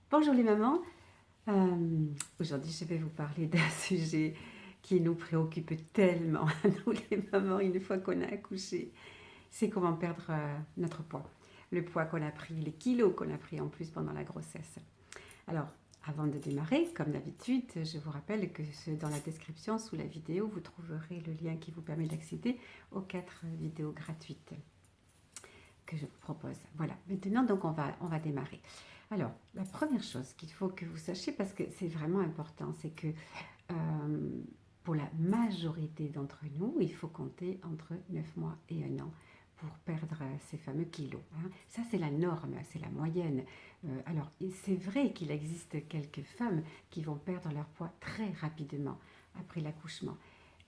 Bonjour les mamans. Aujourd'hui, je vais vous parler d'un sujet qui nous préoccupe tellement, nous les mamans, une fois qu'on a accouché. C'est comment perdre notre poids. Le poids qu'on a pris, les kilos qu'on a pris en plus pendant la grossesse. Alors, avant de démarrer, comme d'habitude, je vous rappelle que dans la description sous la vidéo, vous trouverez le lien qui vous permet d'accéder aux 4 vidéos gratuites que je vous propose. Voilà, maintenant donc on va démarrer. Alors, la première chose qu'il faut que vous sachiez, parce que c'est vraiment important, c'est que pour la majorité d'entre nous, il faut compter entre 9 mois et 1 an pour perdre ces fameux kilos. Hein. Ça, c'est la norme, c'est la moyenne. Alors, c'est vrai qu'il existe quelques femmes qui vont perdre leur poids très rapidement après l'accouchement.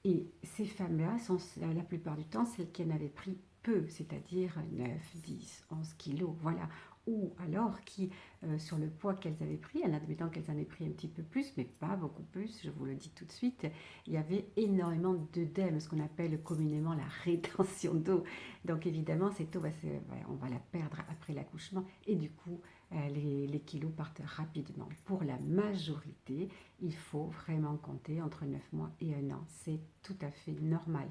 Et ces femmes-là sont la plupart du temps celles qui en avaient pris peu, c'est-à-dire 9, 10, 11 kilos, voilà. Ou alors qui, sur le poids qu'elles avaient pris, en admettant qu'elles en aient pris un petit peu plus, mais pas beaucoup plus, je vous le dis tout de suite, il y avait énormément d'œdème, ce qu'on appelle communément la rétention d'eau. Donc évidemment, cette eau, on va la perdre après l'accouchement et du coup, les kilos partent rapidement. Pour la majorité, il faut vraiment compter entre 9 mois et 1 an. C'est tout à fait normal.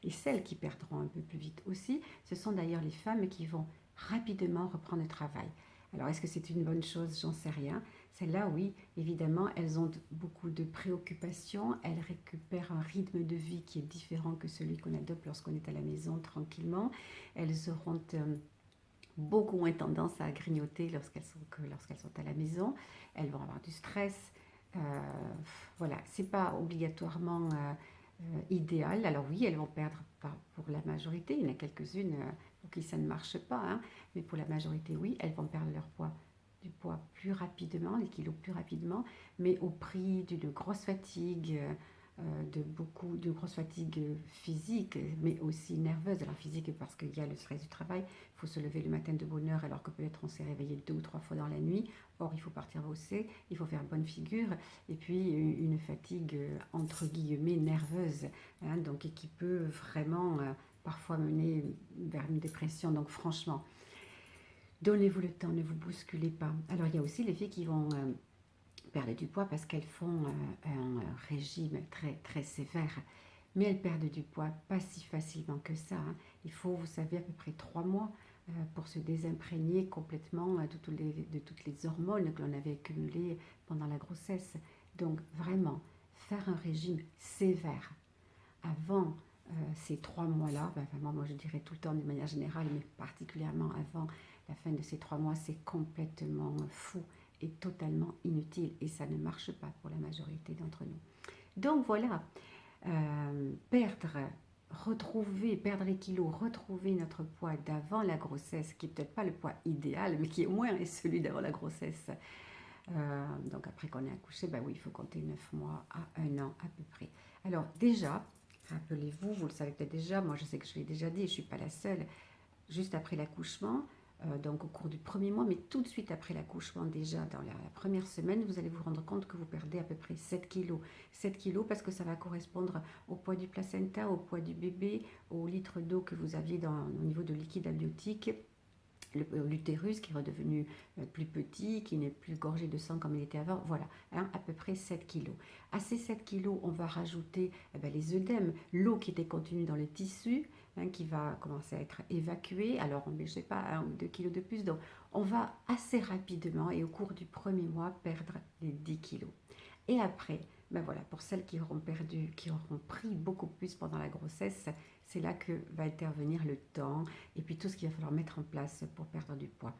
Et celles qui perdront un peu plus vite aussi, ce sont d'ailleurs les femmes qui vont rapidement reprendre le travail. Alors, est-ce que c'est une bonne chose? J'en sais rien. Celles-là, oui, évidemment, elles ont beaucoup de préoccupations. Elles récupèrent un rythme de vie qui est différent que celui qu'on adopte lorsqu'on est à la maison tranquillement. Elles auront beaucoup moins tendance à grignoter lorsqu'elles sont à la maison. Elles vont avoir du stress. Euh, voilà, c'est pas obligatoirement idéal. Alors oui, elles vont perdre pour la majorité. Il y en a quelques-unes pour qui ça ne marche pas, hein, mais pour la majorité, oui, elles vont perdre leur poids, du poids plus rapidement, les kilos plus rapidement, mais au prix d'une grosse fatigue, de grosses fatigues physiques, mais aussi nerveuses. Alors physique parce qu'il y a le stress du travail, il faut se lever le matin de bonne heure alors que peut-être on s'est réveillé 2 ou 3 fois dans la nuit. Or, il faut partir bosser, il faut faire bonne figure, et puis une fatigue entre guillemets nerveuse, hein, donc qui peut vraiment parfois mener vers une dépression. Donc franchement, donnez-vous le temps, ne vous bousculez pas. Alors il y a aussi les filles qui vont perdent du poids parce qu'elles font un régime très très sévère. Mais elles perdent du poids pas si facilement que ça, hein. Il faut, vous savez, à peu près 3 mois pour se désimprégner complètement de toutes les hormones que l'on avait accumulées pendant la grossesse. Donc vraiment, faire un régime sévère avant ces 3 mois-là, ben, vraiment, moi je dirais tout le temps de manière générale, mais particulièrement avant la fin de ces 3 mois, c'est complètement fou et totalement inutile et ça ne marche pas pour la majorité d'entre nous. Donc voilà, perdre les kilos, retrouver notre poids d'avant la grossesse, qui n'est peut-être pas le poids idéal, mais qui au moins est celui d'avant la grossesse. Donc après qu'on ait accouché, ben oui, il faut compter 9 mois à 1 an à peu près. Alors déjà, rappelez-vous, vous le savez peut-être déjà, moi je sais que je l'ai déjà dit, je ne suis pas la seule, juste après l'accouchement, donc au cours du premier mois, mais tout de suite après l'accouchement, déjà dans la première semaine, vous allez vous rendre compte que vous perdez à peu près 7 kilos. 7 kilos parce que ça va correspondre au poids du placenta, au poids du bébé, au litre d'eau que vous aviez au niveau de liquide amniotique, l'utérus qui est redevenu plus petit, qui n'est plus gorgé de sang comme il était avant. Voilà, hein, à peu près 7 kilos. À ces 7 kilos, on va rajouter les œdèmes, l'eau qui était contenue dans le tissu, hein, qui va commencer à être évacuée. Alors, on met, je sais pas, 1 ou 2 kilos de plus. Donc, on va assez rapidement et au cours du premier mois perdre les 10 kilos. Et après, ben voilà, pour celles qui auront perdu, qui auront pris beaucoup plus pendant la grossesse, c'est là que va intervenir le temps et puis tout ce qu'il va falloir mettre en place pour perdre du poids.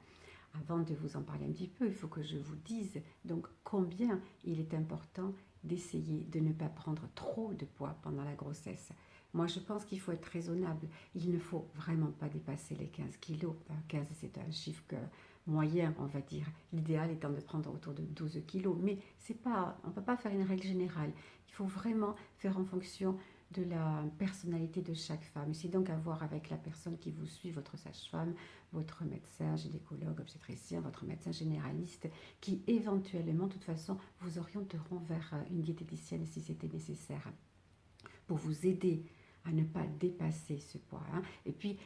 Avant de vous en parler un petit peu, il faut que je vous dise donc combien il est important d'essayer de ne pas prendre trop de poids pendant la grossesse. Moi, je pense qu'il faut être raisonnable. Il ne faut vraiment pas dépasser les 15 kilos. 15, c'est un chiffre moyen, on va dire. L'idéal étant de prendre autour de 12 kilos. Mais c'est pas, on ne peut pas faire une règle générale. Il faut vraiment faire en fonction de la personnalité de chaque femme. C'est donc à voir avec la personne qui vous suit, votre sage-femme, votre médecin, gynécologue, obstétricien, votre médecin généraliste, qui éventuellement, de toute façon, vous orienteront vers une diététicienne si c'était nécessaire, pour vous aider à ne pas dépasser ce poids, hein. Et puis,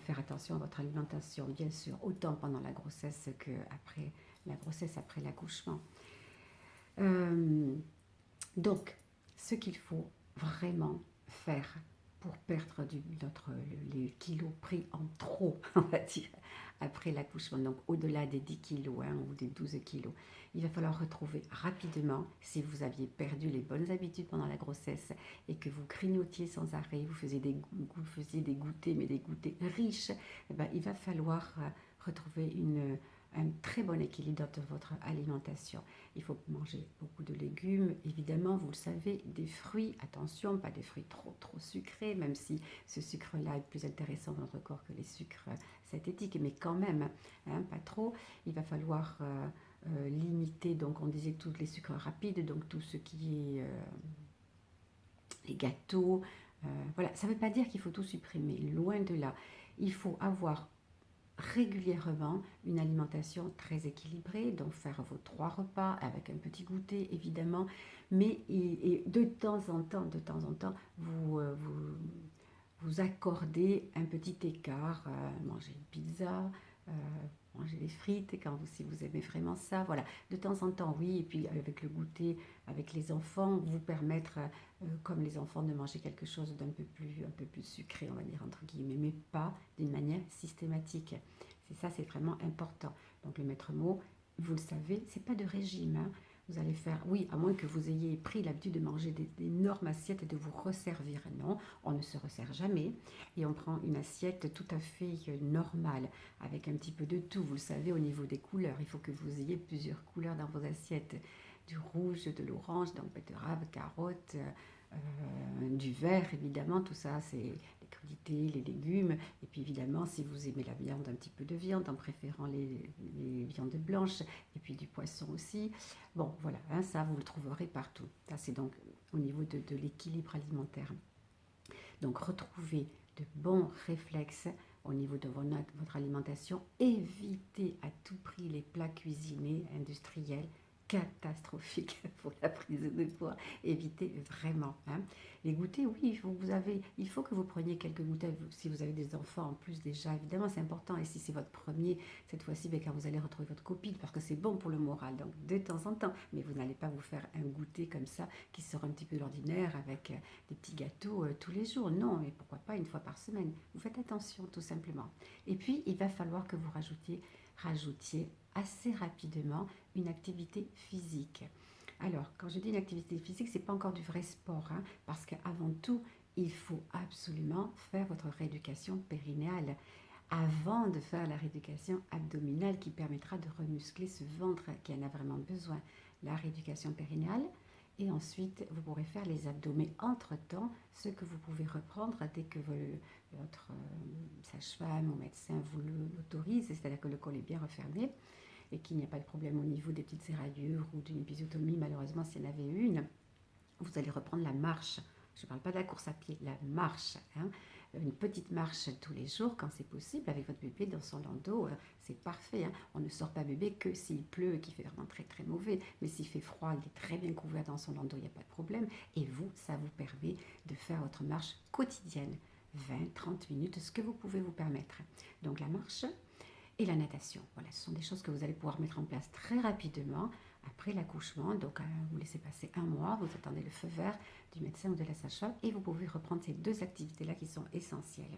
faire attention à votre alimentation, bien sûr, autant pendant la grossesse qu'après la grossesse après l'accouchement. Donc, ce qu'il faut vraiment faire pour perdre les kilos pris en trop, on va dire, après l'accouchement, donc au-delà des 10 kilos ou des 12 kilos, il va falloir retrouver rapidement, si vous aviez perdu les bonnes habitudes pendant la grossesse et que vous grignotiez sans arrêt, vous faisiez des goûters, mais des goûters riches, il va falloir retrouver un très bon équilibre dans votre alimentation. Il faut manger beaucoup de légumes, évidemment, vous le savez, des fruits, attention, pas des fruits trop sucrés, même si ce sucre-là est plus intéressant dans notre corps que les sucres synthétiques, mais quand même, pas trop. Il va falloir limiter, donc on disait tous les sucres rapides, donc tout ce qui est les gâteaux, voilà, ça ne veut pas dire qu'il faut tout supprimer, loin de là. Il faut avoir régulièrement une alimentation très équilibrée, donc faire vos 3 repas avec un petit goûter évidemment, mais et de temps en temps, vous accordez un petit écart, manger une pizza, manger des frites si vous aimez vraiment ça, voilà, de temps en temps oui, et puis avec le goûter, avec les enfants, vous permettre, comme les enfants, de manger quelque chose un peu plus sucré, on va dire entre guillemets, mais pas d'une manière systématique. C'est vraiment important. Donc le maître mot, vous le savez, c'est pas de régime, Vous allez faire, oui, à moins que vous ayez pris l'habitude de manger d'énormes assiettes et de vous resservir. Non, on ne se resserre jamais et on prend une assiette tout à fait normale avec un petit peu de tout. Vous le savez, au niveau des couleurs, il faut que vous ayez plusieurs couleurs dans vos assiettes. Du rouge, de l'orange, donc betterave, carotte, du vert, évidemment, tout ça, c'est les crudités, les légumes. Et puis évidemment, si vous aimez la viande, un petit peu de viande, en préférant les viandes blanches, et puis du poisson aussi. Bon, voilà, ça, vous le trouverez partout. Ça, c'est donc au niveau de l'équilibre alimentaire. Donc, retrouvez de bons réflexes au niveau de votre alimentation. Évitez à tout prix les plats cuisinés industriels catastrophique pour la prise de poids. Évitez vraiment. Les goûters, oui, il faut que vous preniez quelques goûters si vous avez des enfants en plus déjà. Évidemment, c'est important. Et si c'est votre premier, cette fois-ci, quand vous allez retrouver votre copine, parce que c'est bon pour le moral. Donc, de temps en temps. Mais vous n'allez pas vous faire un goûter comme ça qui sort un petit peu de l'ordinaire avec des petits gâteaux tous les jours. Non, mais pourquoi pas une fois par semaine. Vous faites attention, tout simplement. Et puis, il va falloir que vous rajoutiez assez rapidement une activité physique. Alors, quand je dis une activité physique, ce n'est pas encore du vrai sport, parce qu'avant tout, il faut absolument faire votre rééducation périnéale avant de faire la rééducation abdominale qui permettra de remuscler ce ventre qui en a vraiment besoin. La rééducation périnéale, et ensuite vous pourrez faire les abdos. Entre-temps, ce que vous pouvez reprendre dès que votre sage-femme ou médecin vous l'autorise, c'est-à-dire que le col est bien refermé et qu'il n'y a pas de problème au niveau des petites éraillures ou d'une épisiotomie, malheureusement s'il y en avait une, vous allez reprendre la marche. Je ne parle pas de la course à pied, la marche. Une petite marche tous les jours quand c'est possible avec votre bébé dans son landau, c'est parfait. On ne sort pas bébé que s'il pleut et qu'il fait vraiment très très mauvais, mais s'il fait froid, il est très bien couvert dans son landau, il n'y a pas de problème. Et vous, ça vous permet de faire votre marche quotidienne, 20-30 minutes, ce que vous pouvez vous permettre. Donc la marche et la natation. Voilà, ce sont des choses que vous allez pouvoir mettre en place très rapidement après l'accouchement. Donc, vous laissez passer 1 mois, vous attendez le feu vert du médecin ou de la sage-femme et vous pouvez reprendre ces 2 activités-là qui sont essentielles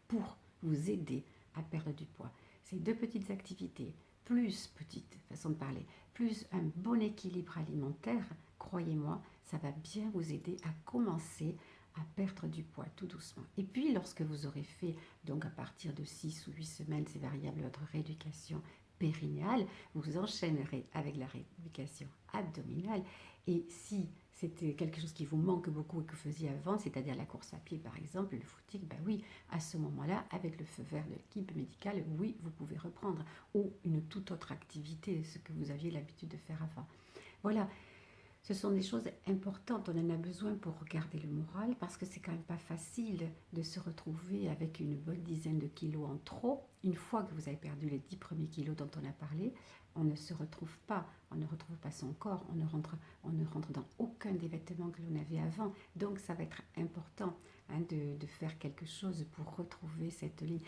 pour vous aider à perdre du poids. Ces 2 petites activités, plus, petite façon de parler, plus un bon équilibre alimentaire, croyez-moi, ça va bien vous aider à commencer à perdre du poids tout doucement. Et puis, lorsque vous aurez fait, donc à partir de 6 ou 8 semaines, c'est variable, votre rééducation périnéale, vous enchaînerez avec la rééducation abdominale. Et si c'était quelque chose qui vous manque beaucoup et que vous faisiez avant, c'est-à-dire la course à pied par exemple, le footing, ben oui, à ce moment-là, avec le feu vert de l'équipe médicale, oui, vous pouvez reprendre. Ou une toute autre activité, ce que vous aviez l'habitude de faire avant. Voilà. Ce sont des choses importantes, on en a besoin pour regarder le moral parce que c'est quand même pas facile de se retrouver avec une bonne dizaine de kilos en trop. Une fois que vous avez perdu les 10 premiers kilos dont on a parlé, on ne se retrouve pas, on ne retrouve pas son corps, on ne rentre dans aucun des vêtements que l'on avait avant. Donc ça va être important de faire quelque chose pour retrouver cette ligne.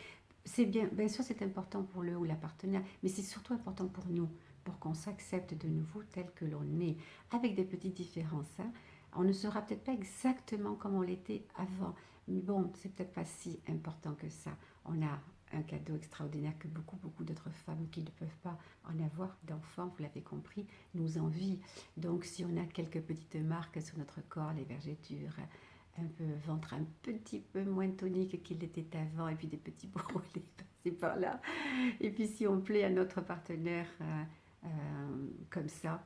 c'est bien sûr, c'est important pour le ou la partenaire, mais c'est surtout important pour nous, pour qu'on s'accepte de nouveau tel que l'on est, avec des petites différences, hein. On ne sera peut-être pas exactement comme on l'était avant, mais bon, c'est peut-être pas si important que ça. On a un cadeau extraordinaire que beaucoup d'autres femmes qui ne peuvent pas en avoir d'enfants, vous l'avez compris, nous envient. Donc, si on a quelques petites marques sur notre corps, les vergetures, un peu ventre un petit peu moins tonique qu'il était avant, et puis des petits bourrelets par-ci par-là. Et puis si on plaît à notre partenaire comme ça,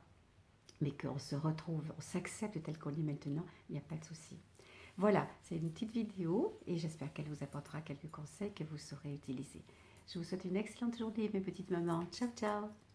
mais qu'on se retrouve, on s'accepte tel qu'on est maintenant, il n'y a pas de souci. Voilà, c'est une petite vidéo et j'espère qu'elle vous apportera quelques conseils que vous saurez utiliser. Je vous souhaite une excellente journée, mes petites mamans. Ciao, ciao!